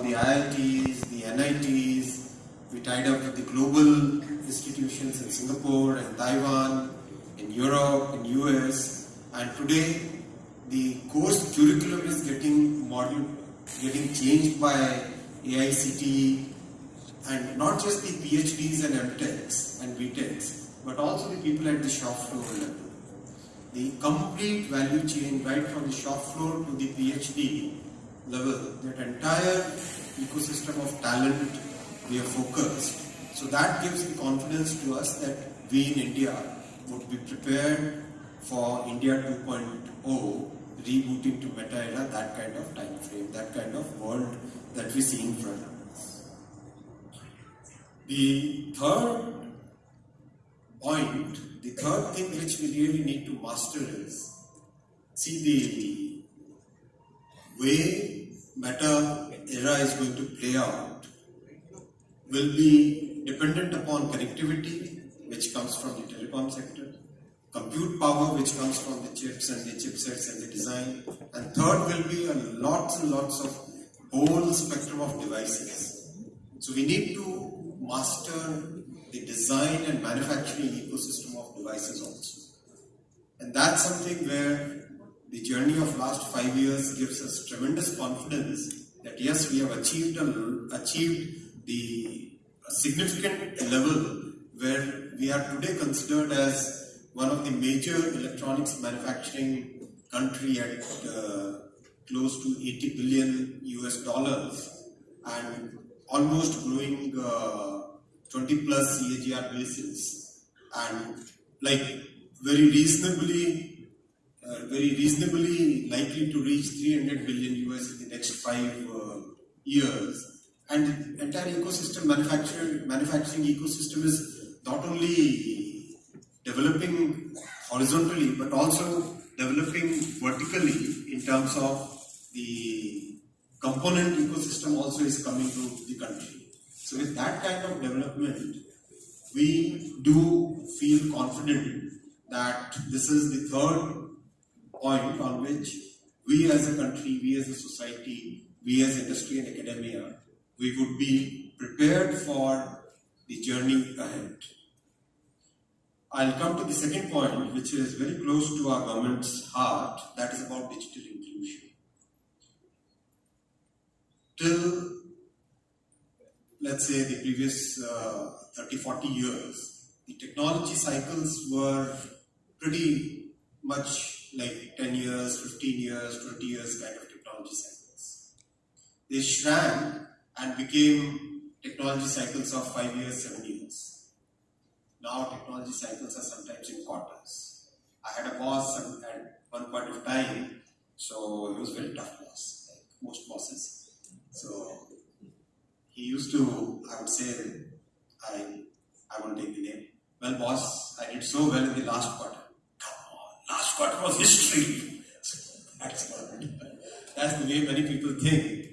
the IITs, the NITs. We tied up with the global institutions in Singapore and Taiwan, in Europe, in US, and today the course curriculum is getting changed by AICTE, and not just the PhDs and MTechs and BTechs, but also the people at the shop floor level. The complete value chain, right from the shop floor to the PhD level, that entire ecosystem of talent we have focused. So that gives the confidence to us that we in India would be prepared for India 2.0, rebooting to meta era, that kind of time frame, that kind of world that we see in front of us. The third point, the third thing which we really need to master is, see, the way meta era is going to play out will be dependent upon connectivity, which comes from the telecom sector, compute power, which comes from the chips and the chipsets and the design, and third will be lots and lots of whole spectrum of devices. So we need to master the design and manufacturing ecosystem of devices also. And that's something where the journey of last 5 years gives us tremendous confidence that yes, we have achieved the significant level where we are today considered as one of the major electronics manufacturing country at close to $80 billion and almost growing 20 plus CAGR basis, and like very reasonably likely to reach $300 billion in the next 5 years. And the entire ecosystem, manufacturing ecosystem is not only developing horizontally but also developing vertically in terms of the component ecosystem also is coming to the country. So with that kind of development, we do feel confident that this is the third point on which we as a country, we as a society, we as industry and academia, we would be prepared for the journey ahead. I'll come to the second point, which is very close to our government's heart, that is about digital inclusion. Till, let's say, the previous 30-40 years, the technology cycles were pretty much like 10 years, 15 years, 20 years kind of technology cycles. They shrank and became technology cycles of 5 years, 7 years. Now technology cycles are sometimes in quarters. I had a boss at one point of time, so he was a very tough boss, like most bosses. So he used to, I would say, I won't take the name. Well, boss, I did so well in the last quarter. Come on, last quarter was history. That's the way many people think.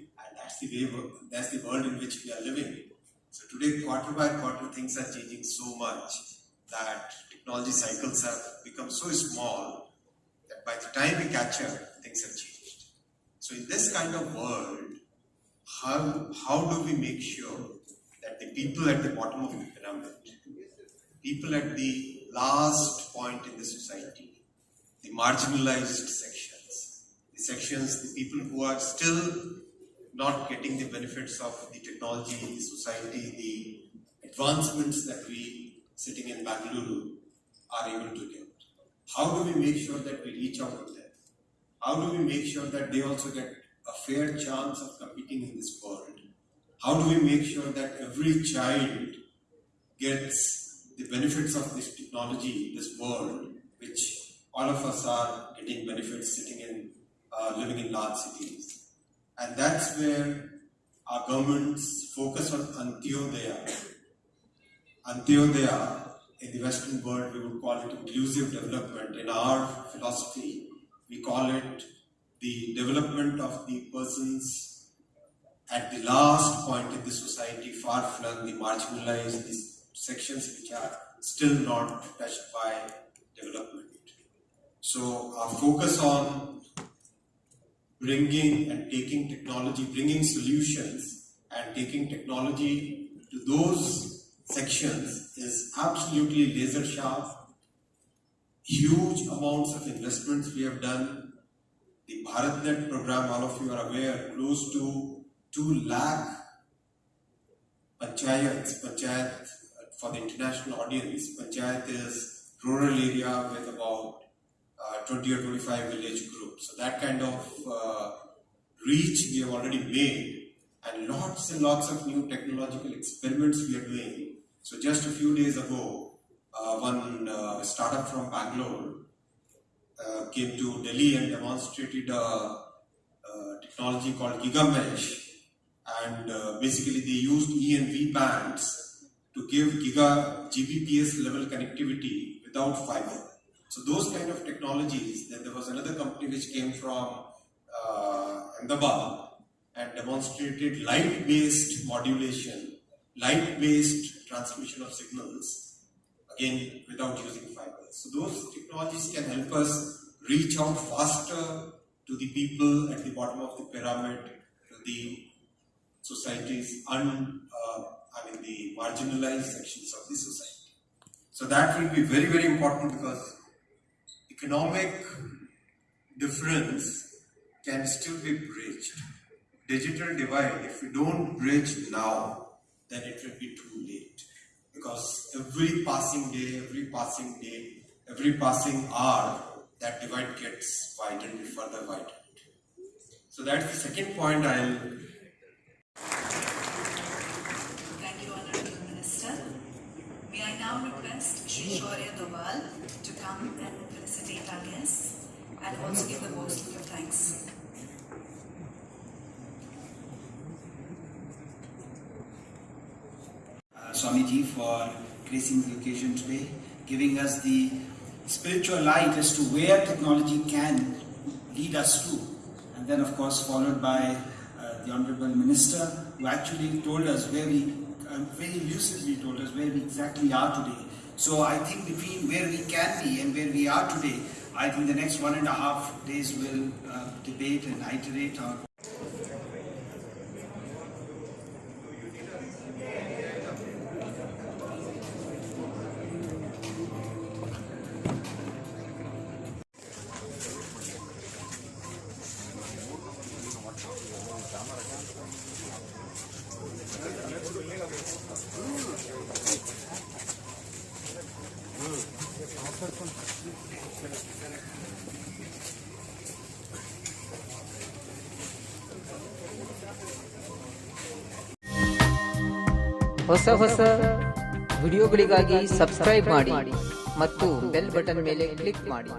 That's the world in which we are living. So today, quarter by quarter, things are changing so much that technology cycles have become so small that by the time we catch up, things have changed. So in this kind of world, how do we make sure that the people at the bottom of the pyramid, people at the last point in the society, the marginalized sections, the people who are still not getting the benefits of the technology, the society, the advancements that we sitting in Bengaluru are able to get. How do we make sure that we reach out to them? How do we make sure that they also get a fair chance of competing in this world? How do we make sure that every child gets the benefits of this technology, this world, which all of us are getting benefits sitting in, living in large cities? And that's where our government's focus on Antyodaya. Antyodaya, in the Western world, we would call it inclusive development. In our philosophy, we call it the development of the persons at the last point in the society, far flung, the marginalized, the sections which are still not touched by development. So our focus on bringing and taking technology, bringing solutions and taking technology to those sections is absolutely laser sharp. Huge amounts of investments we have done. The BharatNet program, all of you are aware, close to 2 lakh panchayat for the international audience. Panchayat is rural area with about 20 or 25 village groups. So that kind of reach we have already made, and lots of new technological experiments we are doing. So just a few days ago, one startup from Bangalore came to Delhi and demonstrated a technology called GigaMesh, and basically they used E and V bands to give Gbps level connectivity without fiber. So those kind of technologies. Then there was another company which came from Ahmedabad and demonstrated light-based modulation, light-based transmission of signals, again without using fiber. So those technologies can help us reach out faster to the people at the bottom of the pyramid, to the societies, the marginalized sections of the society. So that will be very, very important, because economic difference can still be bridged. Digital divide, if we don't bridge now, then it will be too late. Because every passing day, every passing hour, that divide gets widened, further widened. So that's the second point I'll... Thank you, Honorable Minister. May I now request Shri Shaurya Doval to come and felicitate our guests and also give the most of thanks. Swamiji, for gracing the occasion today, giving us the spiritual light as to where technology can lead us to. And then, of course, followed by the Honorable Minister, who actually told us where we, very lucidly told us where we exactly are today. So I think between where we can be and where we are today, I think the next 1.5 days will debate and iterate on. ಹೊಸ ವಿಡಿಯೋಗಳಿಗಾಗಿ subscribe ಮಾಡಿ ಮತ್ತು bell button ಮೇಲೆ click ಮಾಡಿ.